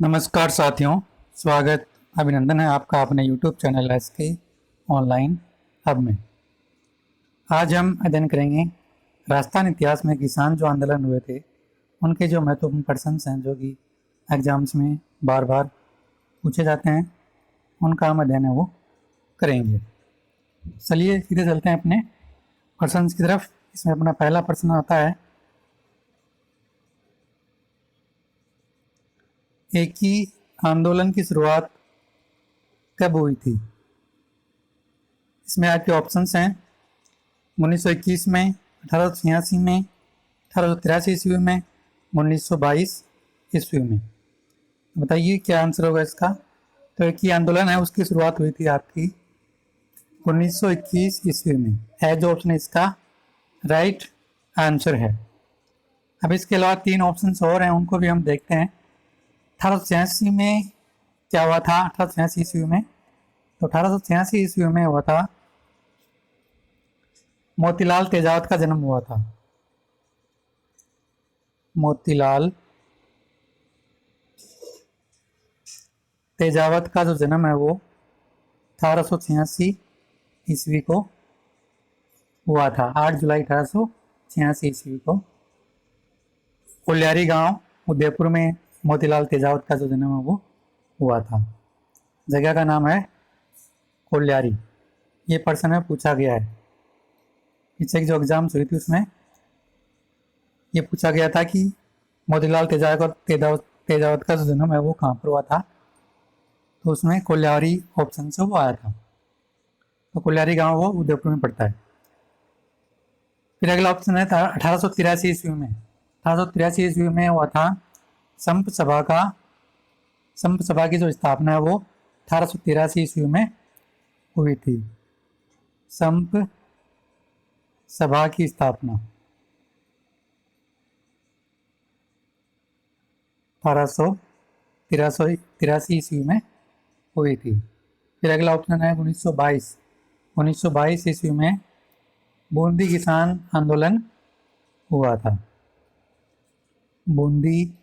नमस्कार साथियों, स्वागत अभिनंदन है आपका अपने YouTube channel SK online hub में। आज हम अध्ययन करेंगे राजस्थान इतिहास में किसान जो आंदोलन हुए थे उनके जो महत्वपूर्ण प्रश्न हैं जो कि एग्जाम्स में बार बार पूछे जाते हैं, उनका हम अध्ययन है वो करेंगे। चलिए सीधे चलते हैं अपने प्रश्न की तरफ। इसमें अपना पहला प्रश्न आता है, एक ही आंदोलन की शुरुआत कब हुई थी? इसमें आपके ऑप्शंस हैं 1921 में, 1886 में, 1883 ईस्वी में, 1922 ईस्वी में। बताइए क्या आंसर होगा इसका। तो एक ही आंदोलन है उसकी शुरुआत हुई थी आपकी 1921 ईस्वी में। है जो ऑप्शन इसका राइट आंसर है। अब इसके अलावा तीन ऑप्शंस और हैं, उनको भी हम देखते हैं। 1886 में क्या हुआ था? 1886 ईस्वी में, तो 1886 ईस्वी में हुआ था मोतीलाल तेजावत का जन्म हुआ था। मोतीलाल तेजावत का जो जन्म है वो 1886 ईस्वी को हुआ था। 8 जुलाई 1886 ईस्वी को कोल्यारी गांव उदयपुर में मोतीलाल तेजावत का जो जन्म है वो हुआ था। जगह का नाम है कोल्यारी। ये प्रश्न में पूछा गया है। पीछे की जो एग्जाम्स हुई थी उसमें ये पूछा गया था कि मोतीलाल तेजावत का जो जन्म है वो कहाँ पर हुआ था, तो उसमें कोल्यारी ऑप्शन से वो आया था। तो कोल्यारी गांव वो उदयपुर में पड़ता है। फिर अगला ऑप्शन है 1883 ईस्वी में। 1883 ईस्वी में हुआ था संप सभा की जो स्थापना है वो 1883 ईस्वी में हुई थी। संप सभा की स्थापना 1883 ईस्वी में हुई थी। फिर अगला ऑप्शन है 1922 ईस्वी में बूंदी किसान आंदोलन हुआ था। बूंदी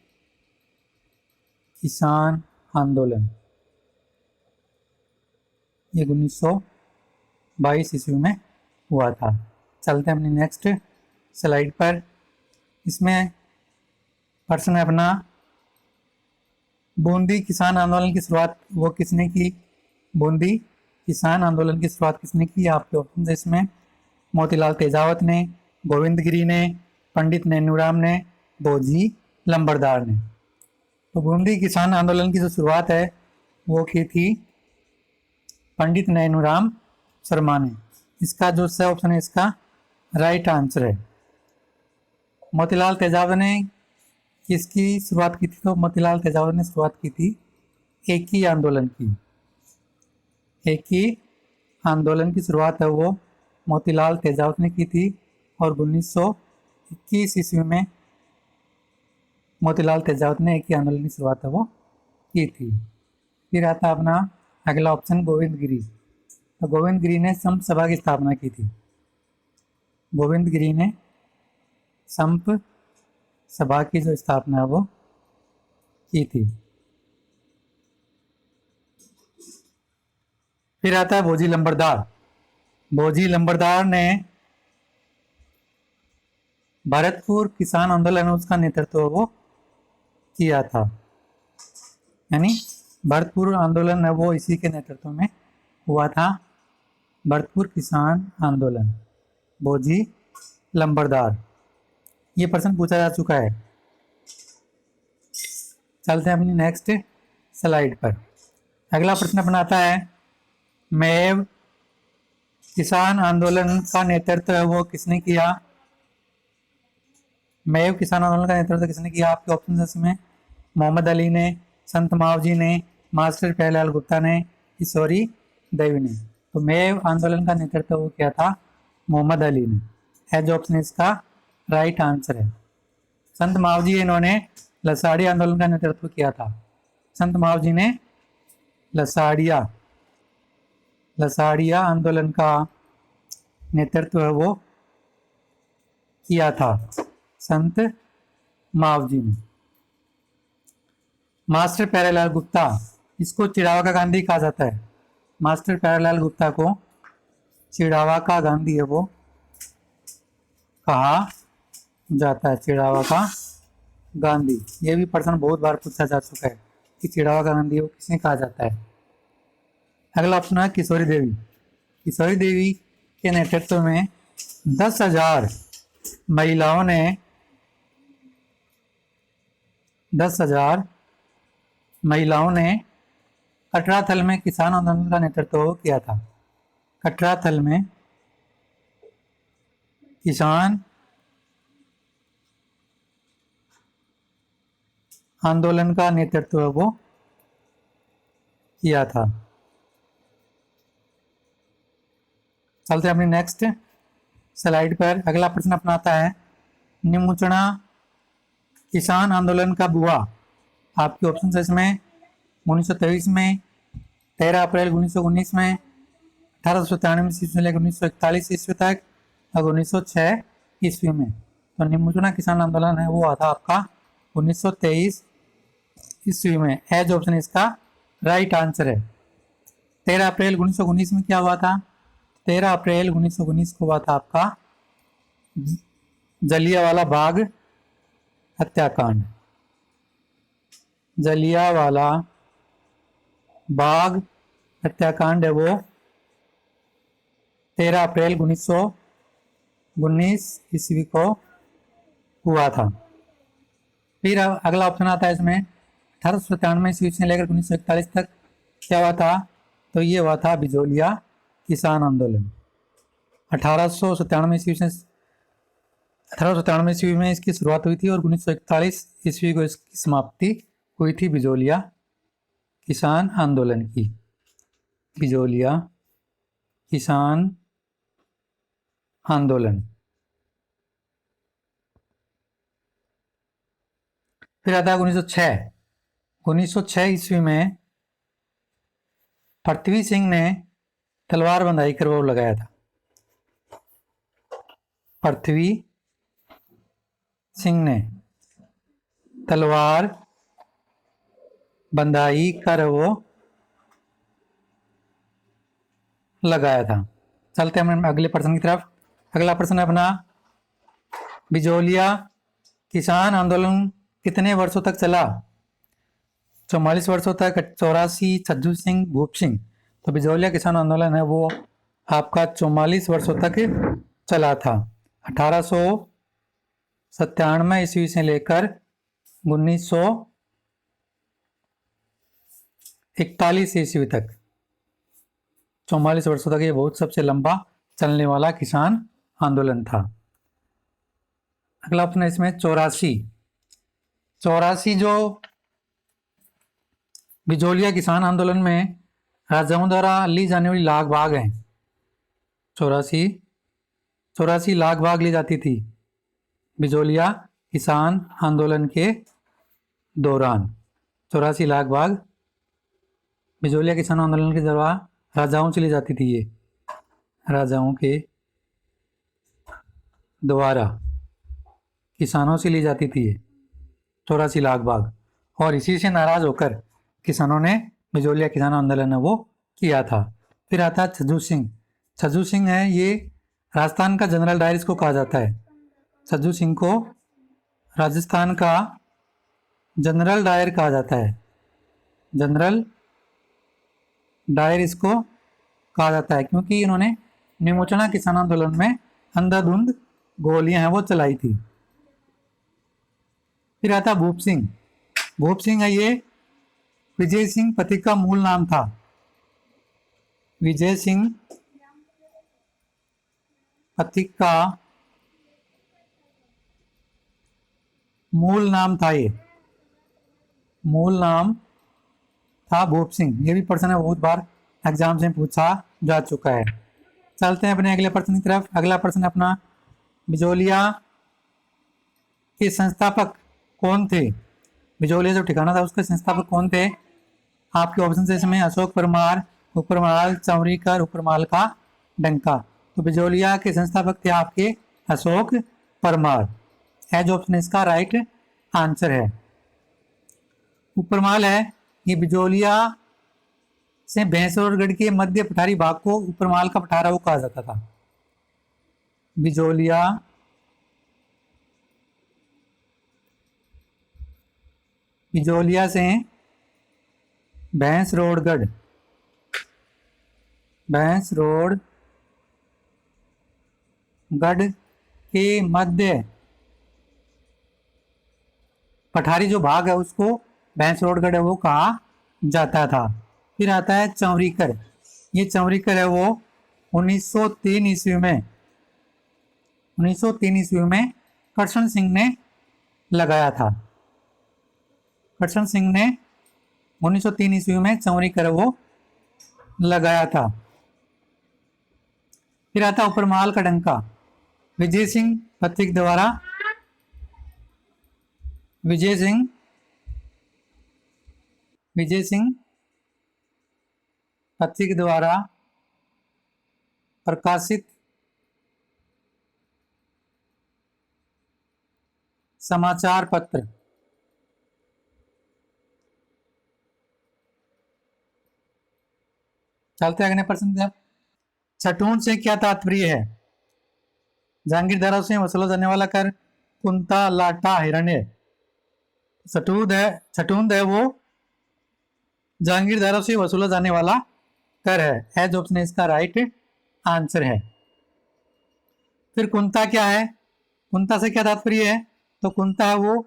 किसान आंदोलन ये 1922 ईस्वी में हुआ था। चलते हैं अपनी नेक्स्ट स्लाइड पर। इसमें प्रश्न है अपना, बूंदी किसान आंदोलन की शुरुआत वो किसने की? बूंदी किसान आंदोलन की शुरुआत किसने की? आपके ऑप्शन है इसमें मोतीलाल तेजावत ने, गोविंद गिरी ने, पंडित नेनूराम ने, भोजी लंबरदार ने। तो बूंदी किसान आंदोलन की जो शुरुआत है वो की थी पंडित नैनूराम शर्मा ने। इसका जो स ऑप्शन है इसका राइट आंसर है। मोतीलाल तेजावत ने किसकी शुरुआत की थी? तो मोतीलाल तेजावत ने शुरुआत की थी एक ही आंदोलन की। एक ही आंदोलन की शुरुआत है वो मोतीलाल तेजावत ने की थी और 1921 ईस्वी में मोतीलाल तेजावत ने एक ही आंदोलन की शुरुआत है वो की थी। फिर आता अपना अगला ऑप्शन गोविंद गिरी। तो गोविंद गिरी ने संप सभा की स्थापना की थी। गोविंद गिरी ने संप सभा की जो स्थापना है वो की थी। फिर आता है भोजी लंबरदार। भोजी लंबरदार ने भरतपुर किसान आंदोलन उसका नेतृत्व वो किया था। यानी भरतपुर आंदोलन है वो इसी के नेतृत्व में हुआ था। भरतपुर किसान आंदोलन, भोजी लंबरदार। ये प्रश्न पूछा जा चुका है। चलते हैं अपनी नेक्स्ट स्लाइड पर। अगला प्रश्न अपना आता है, मेव किसान आंदोलन का नेतृत्व है वो किसने किया? मेव किसान आंदोलन का नेतृत्व किसने किया? आपके ऑप्शन इसमें मोहम्मद अली ने, संत मावजी ने, मास्टर प्यारेलाल गुप्ता ने, किशोरी देवी ने। तो मेव आंदोलन का नेतृत्व वो किया था मोहम्मद अली ने। है जो ऑप्शन इसका राइट आंसर है। संत मावजी इन्होंने लसाड़ी आंदोलन का नेतृत्व किया था। संत मावजी ने लसाड़िया आंदोलन का नेतृत्व है वो किया था संत मावजी ने। मास्टर प्यारेलाल गुप्ता, इसको चिड़ावा का गांधी कहा जाता है। मास्टर प्यारेलाल गुप्ता को चिड़ावा का गांधी है वो कहा जाता है, चिड़ावा का गांधी। ये भी प्रश्न बहुत बार पूछा जा चुका है कि चिड़ावा का गांधी वो किसे कहा जाता है। अगला ऑप्शन है किशोरी देवी। किशोरी देवी के नेतृत्व में 10,000 महिलाओं ने 10,000 महिलाओं ने कटराथल में किसान आंदोलन का नेतृत्व किया था। कटराथल में किसान आंदोलन का नेतृत्व वो किया था। चलते हैं अपनी नेक्स्ट स्लाइड पर। अगला प्रश्न अपनाता है निमुचना किसान आंदोलन कब हुआ। आपके ऑप्शन है इसमें 1923 में, 13 अप्रैल 1919 में, 1893 ईस्वी से लेकर 1941 ईस्वी तक और 1906 ईस्वी में। तो निमुचना किसान आंदोलन है वो हुआ था आपका 1923 ईस्वी में। एज ऑप्शन इसका राइट आंसर है। 13 अप्रैल 1919 में क्या हुआ था? 13 अप्रैल 1919 को हुआ था आपका जलियांवाला बाग हत्याकांड। जलियांवाला बाग हत्याकांड है वो 13 अप्रैल 1919 ईस्वी को हुआ था। फिर अगला ऑप्शन आता है इसमें 1897 ईस्वी से लेकर 1941 तक क्या हुआ था? तो ये हुआ था बिजोलिया किसान आंदोलन। 1897 ईस्वी में इसकी शुरुआत हुई थी और 1941 ईस्वी को इसकी समाप्ति हुई थी बिजोलिया किसान आंदोलन की। बिजोलिया किसान आंदोलन। फिर आता है 1906। 1906 ईस्वी में पृथ्वी सिंह ने तलवार बंधाई कर वो लगाया था। पृथ्वी सिंह ने तलवार बंधाई कर वो लगाया था। चलते हैं अगले प्रश्न की तरफ। अगला प्रश्न है अपना बिजोलिया किसान आंदोलन कितने वर्षों तक चला? 44 वर्षों तक, 84, छज्जू सिंह, भूप सिंह। तो बिजोलिया किसान आंदोलन है वो आपका 44 वर्षों तक चला था। 1897 ईस्वी से लेकर 1941 ईस्वी तक 44 वर्षों तक ये बहुत सबसे लंबा चलने वाला किसान आंदोलन था। अगला ऑप्शन है इसमें 84 जो बिजोलिया किसान आंदोलन में राजाओं द्वारा ली जाने वाली लाग भाग है। 84 लाख भाग ली जाती थी बिजोलिया किसान आंदोलन के दौरान। 84 लाख भाग बिजोलिया किसान आंदोलन के दौरान राजाओं से ली जाती थी। ये राजाओं के द्वारा किसानों से ली जाती थी ये 84 लाख भाग। और इसी से नाराज होकर किसानों ने बिजोलिया किसान आंदोलन है वो किया था। फिर आता है छज्जू सिंह। छज्जू सिंह है ये राजस्थान का जनरल डायर इसको कहा जाता है। छज्जू सिंह को राजस्थान का जनरल डायर कहा जाता है। जनरल डायर इसको कहा जाता है क्योंकि इन्होंने निमोचना किसान आंदोलन में अंधाधुंध गोलियां हैं वो चलाई थी। फिर आता भूप सिंह। भूप सिंह है ये विजय सिंह पथिक का मूल नाम था। विजय सिंह पथिक का मूल नाम था। ये मूल नाम था भूप सिंह। ये भी प्रश्न है बहुत बार एग्जाम से पूछा जा चुका है। चलते हैं अपने अगले प्रश्न की तरफ। अगला प्रश्न अपना बिजोलिया के संस्थापक कौन थे? बिजोलिया जो ठिकाना था उसके संस्थापक कौन थे? आपके ऑप्शन है इसमें अशोक परमार, उपरमाल चौरीकर, उपरमाल का डंका। तो बिजोलिया के संस्थापक थे आपके अशोक परमार। एज ऑप्शन इसका राइट आंसर है। उपरमाल है, ये बिजोलिया से भैंसरोडगढ़ के मध्य पठारी भाग को उपरमाल का पठारा वो कहा जाता था। बिजोलिया बिजोलिया से भैंसरोडगढ़ के मध्य पठारी जो भाग है उसको भैंसरोडगढ़ है वो कहा जाता था। फिर आता है चौरीकर। ये चौरीकर है वो 1903 ईस्वी में करशन सिंह ने लगाया था। करशन सिंह ने 1903 ईस्वी में चौरीकर वो लगाया था। फिर आता उपरमाल का डंका। विजय सिंह पथिक द्वारा पथिक द्वारा प्रकाशित समाचार पत्र चलते अगले प्रश्न की तरफ। छठून से क्या तात्पर्य है? जागीरदारों से वसूला जाने वाला कर, कुंता, लाटा, हिरण्य। छठूंद है वो जागीरदारों से वसूला जाने वाला कर है। एज ऑप्शन इसका राइट आंसर है। फिर कुंता क्या है? कुंता से क्या तात्पर्य है? तो कुंता है वो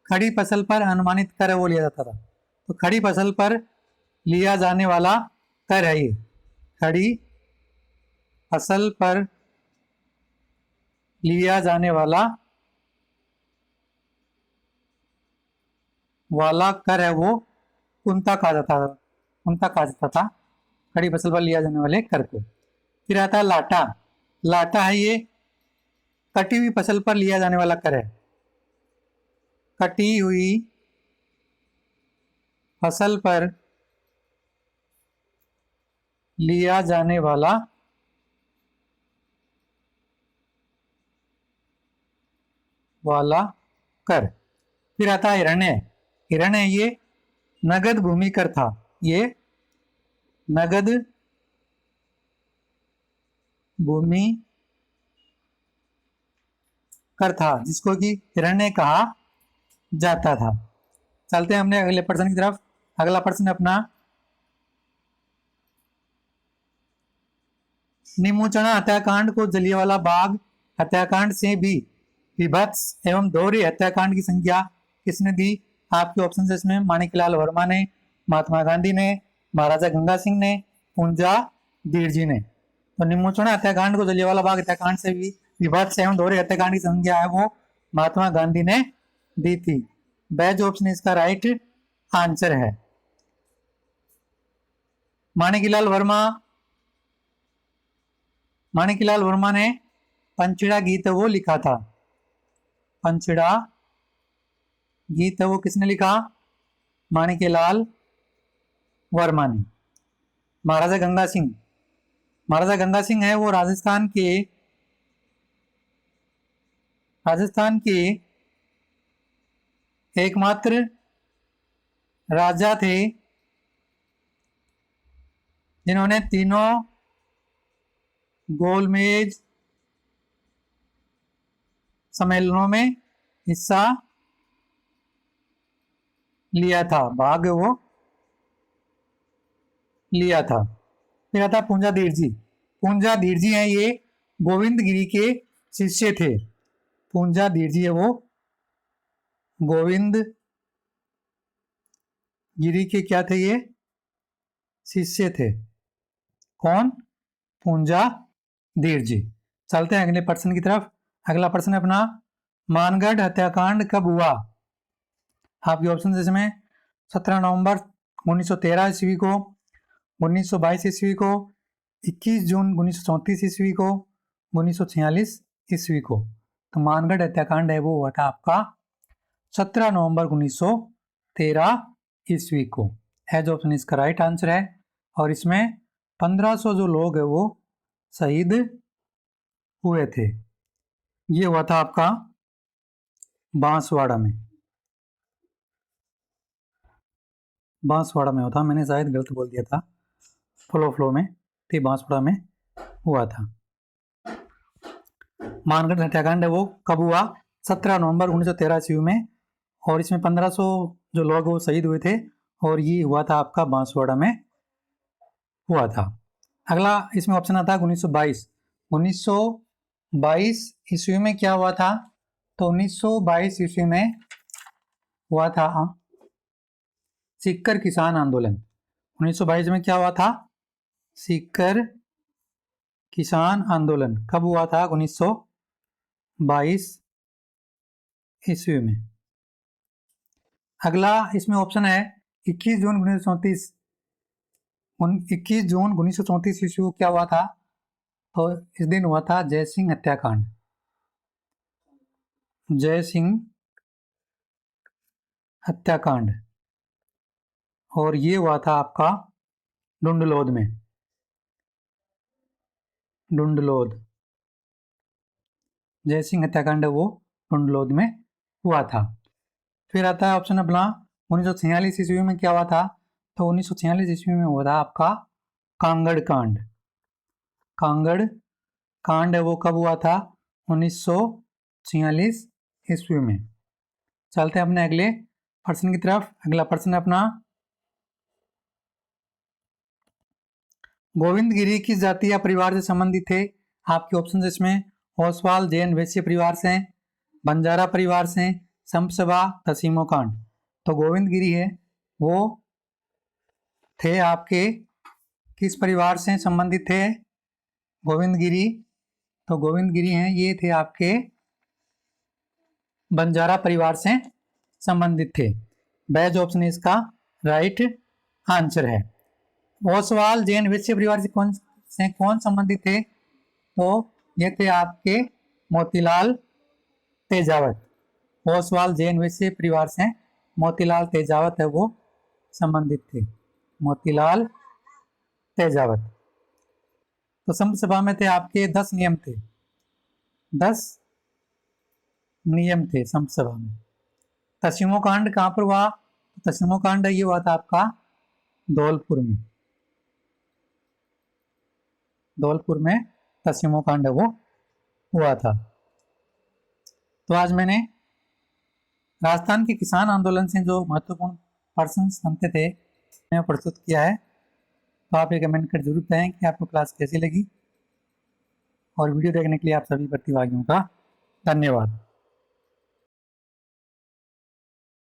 खड़ी फसल पर अनुमानित कर वो लिया जाता था। तो खड़ी फसल पर लिया जाने वाला कर है ये। खड़ी फसल पर लिया जाने वाला कर है वो कुंता कहा जाता था। खड़ी फसल पर लिया जाने वाले कर को। फिर आता है लाटा। लाटा है ये कटी हुई फसल पर लिया जाने वाला कर है। कटी हुई फसल पर लिया जाने वाला कर। फिर आता है हिरण्य। हिरण्य ये नगद भूमि कर था। ये नगद भूमि कर था जिसको कि हिरण्य कहा जाता था। चलते हैं हमने अगले प्रश्न की तरफ। अगला प्रश्न अपना निमोचना हत्याकांड को जलियांवाला बाग हत्याकांड से भी विभत्स एवं दोहरे हत्याकांड की संज्ञा किसने दी? आपके ऑप्शन इसमें माणिकलाल वर्मा ने, महात्मा गांधी ने, महाराजा गंगा सिंह ने, पूंजा दीरजी ने। तो निमोचना हत्याकांड को जलियांवाला बाग हत्याकांड से भी विभत्स एवं दोहरे हत्याकांड की संज्ञा है वो महात्मा गांधी ने दी थी। बैज ऑप्शन इसका राइट आंसर है। माणिकलाल वर्मा ने पंचड़ा गीत वो लिखा था। पंचड़ा गीत वो किसने लिखा? माणिकलाल वर्मा ने। महाराजा गंगा सिंह है वो राजस्थान के एकमात्र राजा थे जिन्होंने तीनों गोलमेज सम्मेलनों में हिस्सा लिया था, भाग वो लिया था। फिर आता पूंजा दीरजी है ये गोविंद गिरी के शिष्य थे। पूंजा दीरजी है वो गोविंद गिरी के क्या थे? ये शिष्य थे। कौन? पूंजा दीरजी। चलते हैं अगले प्रश्न की तरफ। अगला प्रश्न है अपना मानगढ़ हत्याकांड कब हुआ? आपके ऑप्शन इसमें 17 नवंबर 1913 ईस्वी को, 1922 ईस्वी को, 21 जून 1934 ईस्वी को, 1946 ईस्वी को। तो मानगढ़ हत्याकांड है वो हुआ था आपका 17 नवंबर 1913 ईस्वी को। एज ऑप्शन इसका राइट आंसर है। और इसमें 1500 जो लोग है वो शहीद हुए थे। ये हुआ था आपका बांसवाड़ा में। बांसवाड़ा में होता, मैंने शायद गलत बोल दिया था, फ्लो में, तो ये बांसवाड़ा में हुआ था। मानगढ़ हत्याकांड है वो कब हुआ? 17 नवंबर 1913 ईस्वी में, और इसमें 1500 जो लोग वो शहीद हुए थे, और ये हुआ था आपका बांसवाड़ा में हुआ था। अगला इसमें ऑप्शन आता है 1922। 1922 ईस्वी में क्या हुआ था? तो 1922 ईस्वी में हुआ था सीकर किसान आंदोलन। 1922 में क्या हुआ था? सीकर किसान आंदोलन कब हुआ था? 1922 ईस्वी में। अगला इसमें ऑप्शन है 21 जून 1934। 21 जून 1934 ईस्वी को क्या हुआ था? तो इस दिन हुआ था जय सिंह हत्याकांड। जय सिंह हत्याकांड, और ये हुआ था आपका डुंडलोद में। डुंडलोद, जय सिंह हत्याकांड वो डुंडलोद में हुआ था। फिर आता है ऑप्शन अपना 1946 ईस्वी में क्या हुआ था? तो 1946 ईस्वी में हुआ था आपका कांगड़ कांड। कांगड़ कांड है वो कब हुआ था? 1946 ईस्वी में। चलते हैं अपने अगले प्रश्न की तरफ। अगला प्रश्न अपना, गोविंद गिरी किस जाति या परिवार से संबंधित थे? आपके ऑप्शन इसमें ओसवाल जैन वैश्य परिवार से, बंजारा परिवार से, संत सभा, तसीमो कांड। तो गोविंद गिरी है वो थे आपके किस परिवार से संबंधित थे? गोविंद गिरी, तो गोविंद गिरी हैं ये थे आपके बंजारा परिवार से संबंधित थे। बैज ऑप्शन इसका राइट आंसर है। ओसवाल जैन वैश्य परिवार से कौन संबंधित थे? तो ये थे आपके मोतीलाल तेजावत। ओसवाल जैन वैश्य परिवार से मोतीलाल तेजावत है वो संबंधित थे। मोतीलाल तेजावत। तो संत सभा में थे आपके 10 नियम थे। 10 नियम थे संत सभा में। तसीमो कांड कहाँ पर हुआ? तसीमो कांड ये हुआ था आपका धौलपुर में। धौलपुर में तसीमो कांड वो हुआ था। तो आज मैंने राजस्थान के किसान आंदोलन से जो महत्वपूर्ण पर्सन बनते थे मैं प्रस्तुत किया है। तो आप ये कमेंट कर जरूर बताएं कि आपको क्लास कैसी लगी, और वीडियो देखने के लिए आप सभी प्रतिभागियों का धन्यवाद।